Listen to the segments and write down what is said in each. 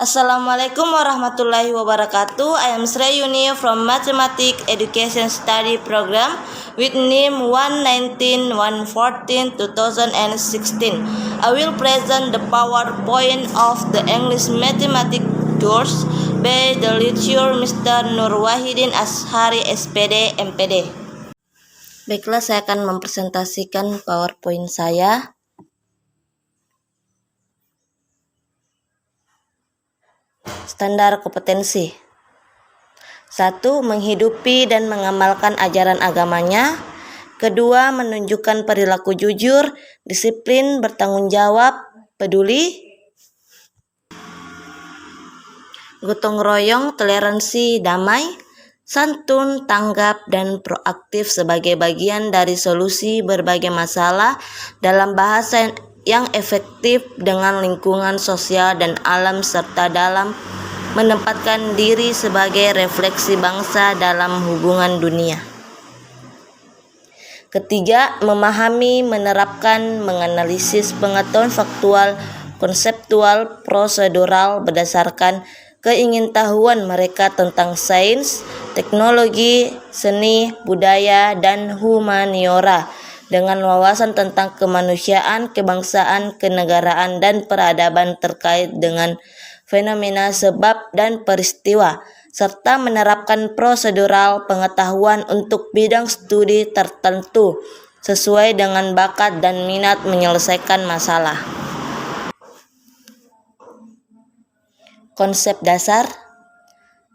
Assalamualaikum warahmatullahi wabarakatuh. I am Sreyuni from Mathematics Education Study Program with name 119-114-2016. I will present the PowerPoint of the English Mathematics course by the lecturer Mr. Nur Wahidin Ashari SPD MPD. Baiklah, saya akan mempresentasikan PowerPoint saya. Standar kompetensi. 1. Menghidupi dan mengamalkan ajaran agamanya. 2. Menunjukkan perilaku jujur, disiplin, bertanggung jawab, peduli, gotong royong, toleransi, damai, santun, tanggap, dan proaktif sebagai bagian dari solusi berbagai masalah dalam bahasa yang efektif dengan lingkungan sosial dan alam, serta dalam menempatkan diri sebagai refleksi bangsa dalam hubungan dunia. 3. Memahami, menerapkan, menganalisis pengetahuan faktual, konseptual, prosedural berdasarkan keingintahuan mereka tentang sains, teknologi, seni, budaya, dan humaniora, dengan wawasan tentang kemanusiaan, kebangsaan, kenegaraan, dan peradaban terkait dengan fenomena, sebab, dan peristiwa, serta menerapkan prosedural pengetahuan untuk bidang studi tertentu sesuai dengan bakat dan minat menyelesaikan masalah. Konsep dasar.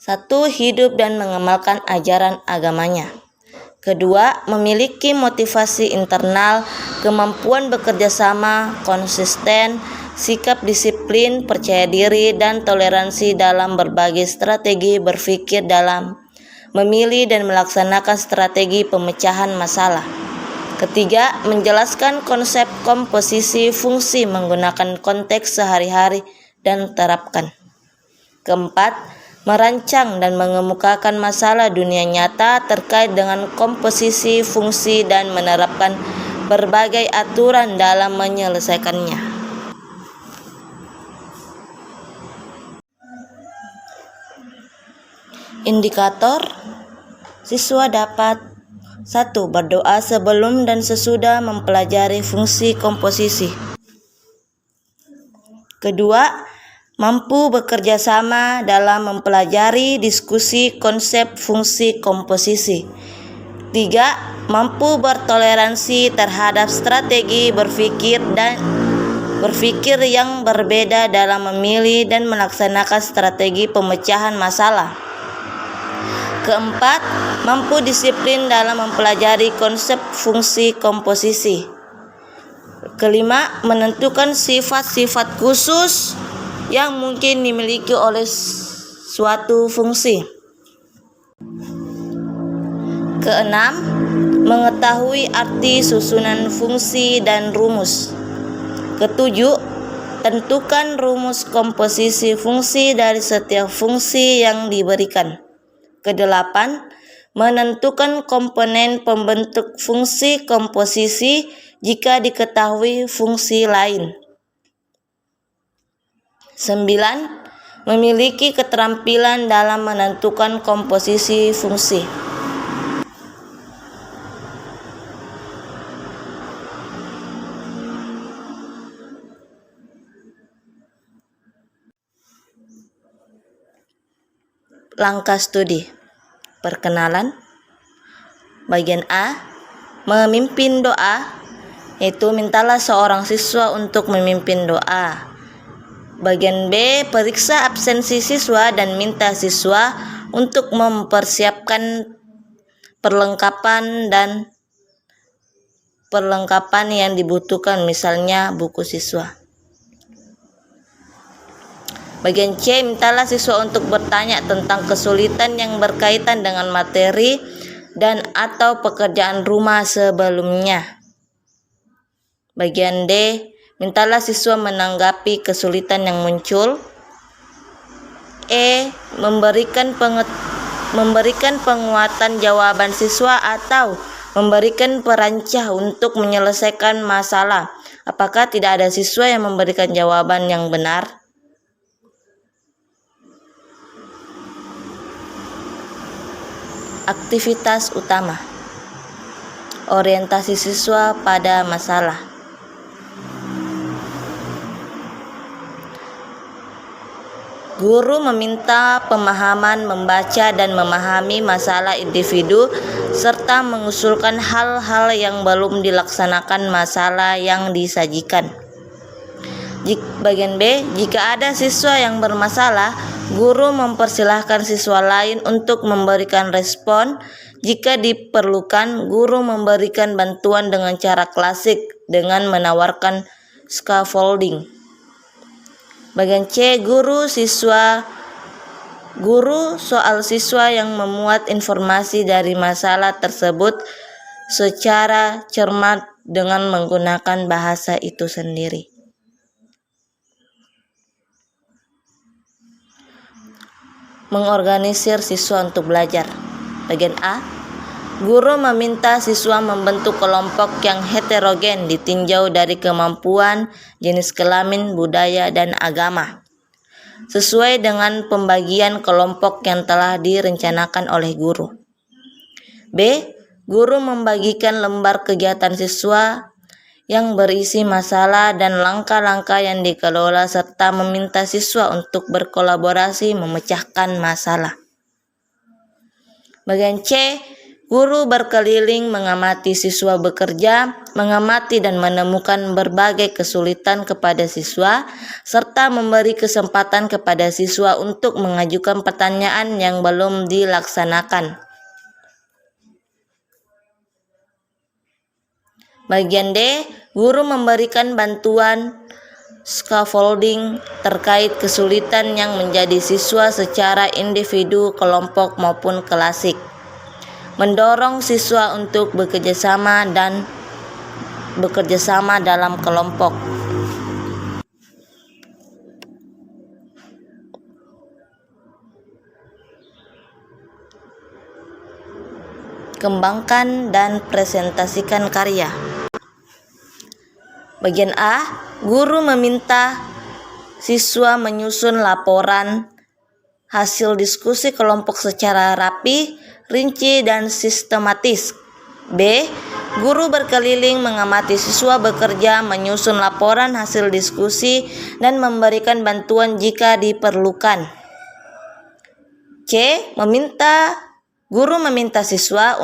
1. Hidup dan mengamalkan ajaran agamanya. 2. Memiliki motivasi internal, kemampuan bekerja sama, konsisten, sikap disiplin, percaya diri, dan toleransi dalam berbagai strategi berpikir dalam memilih dan melaksanakan strategi pemecahan masalah. 3. Menjelaskan konsep komposisi fungsi menggunakan konteks sehari-hari dan terapkan. 4. Merancang dan mengemukakan masalah dunia nyata terkait dengan komposisi fungsi dan menerapkan berbagai aturan dalam menyelesaikannya. Indikator. Siswa dapat 1. Berdoa sebelum dan sesudah mempelajari fungsi komposisi. 2. Mampu bekerja sama dalam mempelajari diskusi konsep fungsi komposisi. 3. Mampu bertoleransi terhadap strategi berpikir yang berbeda dalam memilih dan melaksanakan strategi pemecahan masalah. 4. Mampu disiplin dalam mempelajari konsep fungsi komposisi. 5. Menentukan sifat-sifat khusus yang mungkin dimiliki oleh suatu fungsi. 6. Mengetahui arti susunan fungsi dan rumus. 7. Tentukan rumus komposisi fungsi dari setiap fungsi yang diberikan. 8. Menentukan komponen pembentuk fungsi komposisi jika diketahui fungsi lain. 9. Memiliki keterampilan dalam menentukan komposisi fungsi. Langkah studi. Perkenalan. Bagian A. Memimpin doa, yaitu mintalah seorang siswa untuk memimpin doa. Bagian B. Periksa absensi siswa dan minta siswa untuk mempersiapkan perlengkapan yang dibutuhkan, misalnya buku siswa. Bagian C. Mintalah siswa untuk bertanya tentang kesulitan yang berkaitan dengan materi dan atau pekerjaan rumah sebelumnya. Bagian D. Mintalah siswa menanggapi kesulitan yang muncul. E. Memberikan penguatan jawaban siswa atau memberikan perancah untuk menyelesaikan masalah. Apakah tidak ada siswa yang memberikan jawaban yang benar? Aktivitas utama. Orientasi siswa pada masalah. Guru meminta pemahaman membaca dan memahami masalah individu serta mengusulkan hal-hal yang belum dilaksanakan masalah yang disajikan. Bagian B, jika ada siswa yang bermasalah, guru mempersilahkan siswa lain untuk memberikan respon. Jika diperlukan, guru memberikan bantuan dengan cara klasik dengan menawarkan scaffolding. Bagian C, guru soal siswa yang memuat informasi dari masalah tersebut secara cermat dengan menggunakan bahasa itu sendiri. Mengorganisir siswa untuk belajar. Bagian A, guru meminta siswa membentuk kelompok yang heterogen ditinjau dari kemampuan, jenis kelamin, budaya, dan agama, sesuai dengan pembagian kelompok yang telah direncanakan oleh guru. B, guru membagikan lembar kegiatan siswa yang berisi masalah dan langkah-langkah yang dikelola serta meminta siswa untuk berkolaborasi memecahkan masalah. Bagian C, guru berkeliling mengamati siswa bekerja, mengamati dan menemukan berbagai kesulitan kepada siswa, serta memberi kesempatan kepada siswa untuk mengajukan pertanyaan yang belum dilaksanakan. Bagian D, guru memberikan bantuan scaffolding terkait kesulitan yang menjadi siswa secara individu, kelompok maupun klasik. Mendorong siswa untuk bekerja sama dalam kelompok. Kembangkan dan presentasikan karya. Bagian A, guru meminta siswa menyusun laporan hasil diskusi kelompok secara rapi, rinci, dan sistematis. B, guru berkeliling mengamati siswa bekerja, menyusun laporan hasil diskusi, dan memberikan bantuan jika diperlukan. C, guru meminta siswa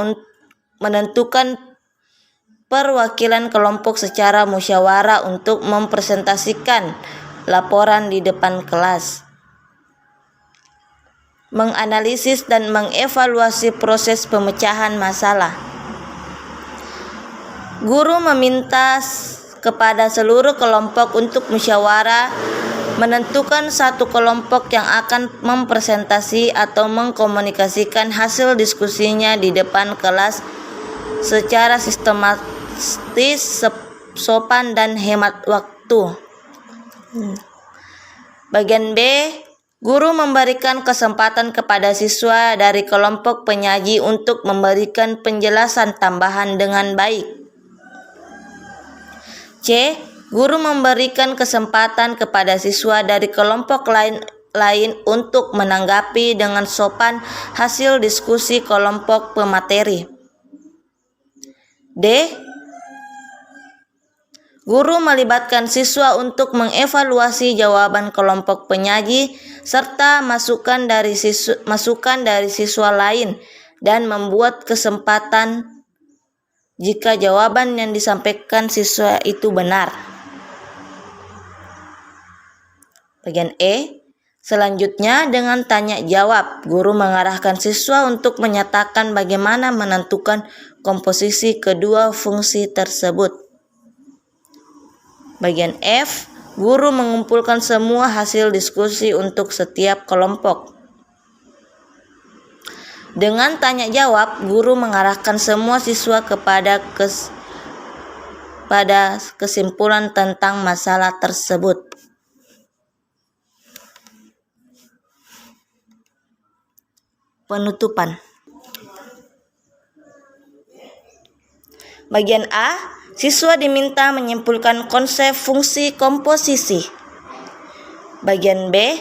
menentukan perwakilan kelompok secara musyawarah untuk mempresentasikan laporan di depan kelas. Menganalisis dan mengevaluasi proses pemecahan masalah. Guru meminta kepada seluruh kelompok untuk musyawarah menentukan satu kelompok yang akan mempresentasi atau mengkomunikasikan hasil diskusinya di depan kelas secara sistematis, sopan, dan hemat waktu. Bagian B, guru memberikan kesempatan kepada siswa dari kelompok penyaji untuk memberikan penjelasan tambahan dengan baik. C, guru memberikan kesempatan kepada siswa dari kelompok lain untuk menanggapi dengan sopan hasil diskusi kelompok pemateri. D, guru melibatkan siswa untuk mengevaluasi jawaban kelompok penyaji serta masukan dari siswa lain dan membuat kesempatan jika jawaban yang disampaikan siswa itu benar. Bagian E, selanjutnya dengan tanya jawab, guru mengarahkan siswa untuk menyatakan bagaimana menentukan komposisi kedua fungsi tersebut. Bagian F, guru mengumpulkan semua hasil diskusi untuk setiap kelompok. Dengan tanya jawab, guru mengarahkan semua siswa pada kesimpulan tentang masalah tersebut. Penutupan. Bagian A, siswa diminta menyimpulkan konsep fungsi komposisi. Bagian B,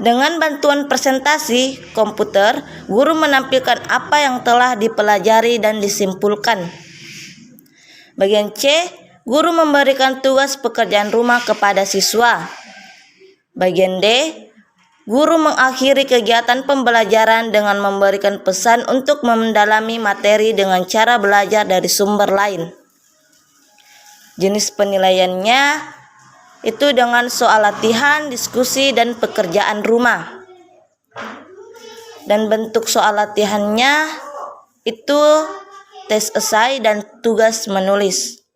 Dengan bantuan presentasi komputer, guru menampilkan apa yang telah dipelajari dan disimpulkan. Bagian C, guru memberikan tugas pekerjaan rumah kepada siswa. Bagian D, guru mengakhiri kegiatan pembelajaran dengan memberikan pesan untuk mendalami materi dengan cara belajar dari sumber lain. Jenis penilaiannya itu dengan soal latihan, diskusi, dan pekerjaan rumah. Dan bentuk soal latihannya itu tes esai dan tugas menulis.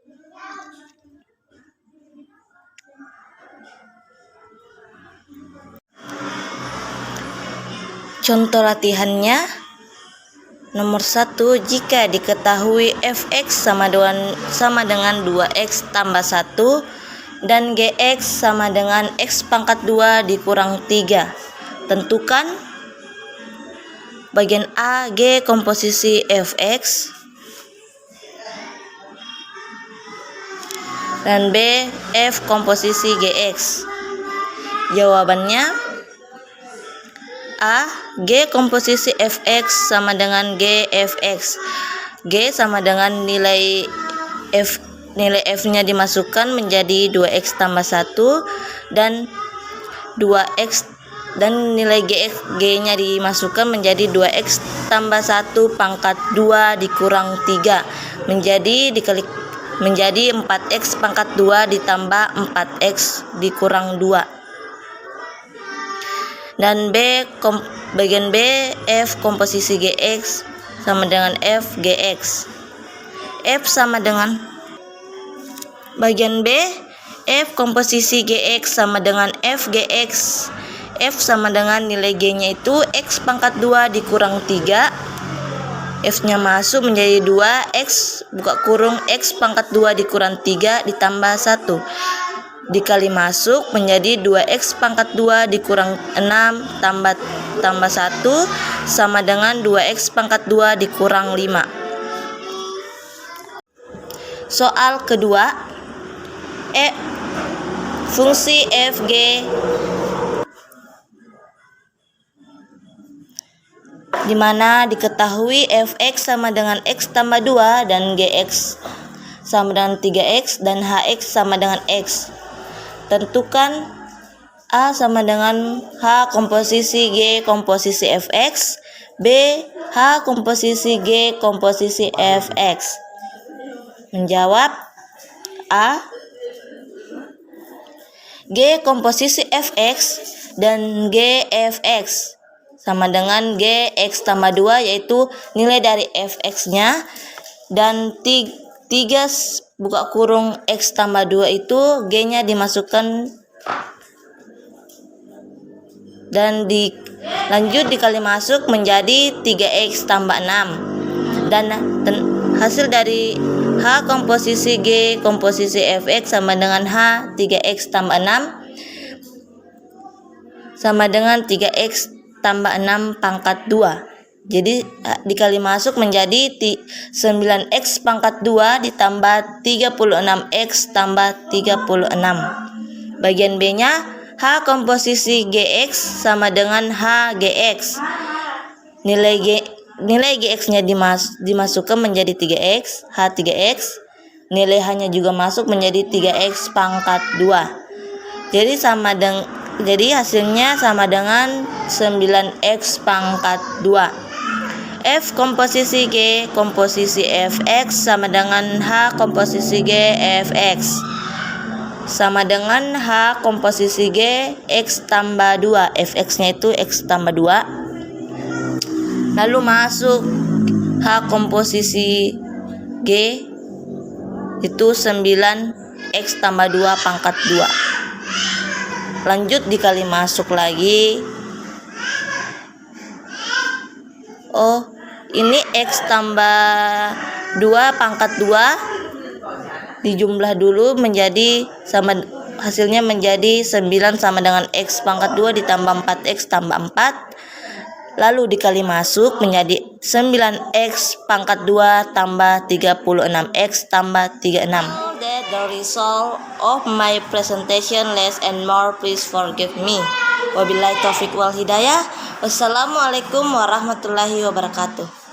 Contoh latihannya, nomor 1, jika diketahui fx sama dengan 2x tambah 1 dan gx sama dengan x pangkat 2 dikurang 3. Tentukan bagian A, G komposisi fx, dan B, F komposisi gx. Jawabannya A, G komposisi fx sama dengan G fx. G sama dengan nilai f-nya dimasukkan menjadi 2x tambah 1 dan 2x, dan nilai g-nya dimasukkan menjadi 2x tambah 1 pangkat 2 dikurang 3 menjadi 4x pangkat 2 ditambah 4x dikurang 2. Dan bagian B, F komposisi gx sama dengan F gx. F sama dengan bagian B, F komposisi gx sama dengan F gx. F sama dengan nilai g-nya itu x pangkat 2 dikurang 3. F-nya masuk menjadi 2x buka kurung x pangkat 2 dikurang 3 ditambah 1 dikali masuk menjadi 2x pangkat 2 dikurang 6 tambah 1 sama dengan 2x pangkat 2 dikurang 5. Soal kedua, fungsi fg di mana diketahui fx sama dengan x tambah 2 dan gx sama dengan 3x dan hx sama dengan x. Tentukan A sama dengan H komposisi G komposisi fx, B, H komposisi G komposisi fx. Menjawab A, G komposisi fx dan G fx sama dengan G x tambah 2, yaitu nilai dari fx-nya, dan 3 buka kurung x tambah 2 itu g-nya dimasukkan dan lanjut dikali masuk menjadi 3x tambah 6, dan hasil dari H komposisi G komposisi fx sama dengan H 3x tambah 6 sama dengan 3x tambah 6 pangkat 2. Jadi dikali masuk menjadi 9x pangkat 2 ditambah 36x tambah 36. Bagian B-nya H komposisi gx sama dengan H gx. Nilai gx-nya dimasukkan menjadi 3x, H 3x. Nilai H-nya juga masuk menjadi 3x pangkat 2. Jadi hasilnya sama dengan 9x pangkat 2. F komposisi G komposisi fx sama dengan H komposisi G fx sama dengan H komposisi G x tambah 2. Fx-nya itu x tambah 2. Lalu masuk H komposisi G itu 9x tambah 2 pangkat 2. Lanjut dikali masuk lagi. Ini x tambah 2 pangkat 2 dijumlah dulu menjadi hasilnya menjadi 9 sama dengan x pangkat 2 ditambah 4x tambah 4, lalu dikali masuk menjadi 9x pangkat 2 tambah 36x tambah 36. the result of my presentation less and more. Please forgive me. Wabillahi taufiq wal hidayah. Wassalamualaikum warahmatullahi wabarakatuh.